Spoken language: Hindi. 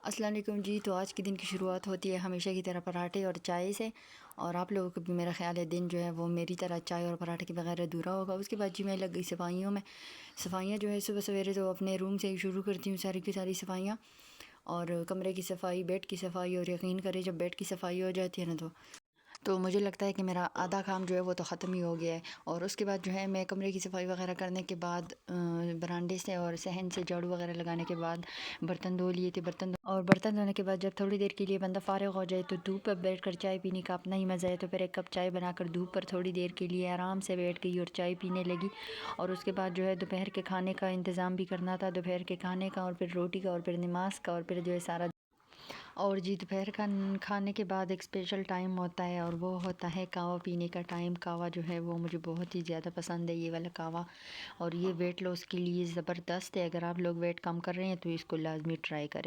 अस्सलाम वालेकुम जी। तो आज के दिन की शुरुआत होती है हमेशा की तरह पराठे और चाय से। और आप लोगों को भी मेरा ख़्याल है दिन जो है वो मेरी तरह चाय और पराठे के बगैर अधूरा होगा। उसके बाद जी मैं लग गई सफाइयों में। सफाइयाँ जो है सुबह सवेरे तो अपने रूम से ही शुरू करती हूँ सारी की सारी सफाइयाँ। और कमरे की सफाई, बेड की सफाई। और यकीन करें जब बेड की सफाई हो जाती है ना तो मुझे लगता है कि मेरा आधा काम जो है वो तो ख़त्म ही हो गया है। और उसके बाद जो है मैं कमरे की सफाई वगैरह करने के बाद बरांडे से और सहन से झाड़ू वगैरह लगाने के बाद बर्तन धो लिए थे। और बर्तन धोने के बाद जब थोड़ी देर के लिए बंदा फ़ारिग हो जाए तो धूप पर बैठ कर चाय पीने का अपना ही मज़ा है। तो फिर एक कप चाय बनाकर धूप पर थोड़ी देर के लिए आराम से बैठ गई और चाय पीने लगी। और उसके बाद जो है दोपहर के खाने का इंतज़ाम भी करना था, दोपहर के खाने का और फिर रोटी का और फिर नमाज का और फिर जो है सारा। और जी दोपहर का खाने के बाद एक स्पेशल टाइम होता है और वो होता है कहवा पीने का टाइम। कहवा जो है वो मुझे बहुत ही ज़्यादा पसंद है, ये वाला कहवा। और ये वेट लॉस के लिए ज़बरदस्त है। अगर आप लोग वेट कम कर रहे हैं तो इसको लाजमी ट्राई करें।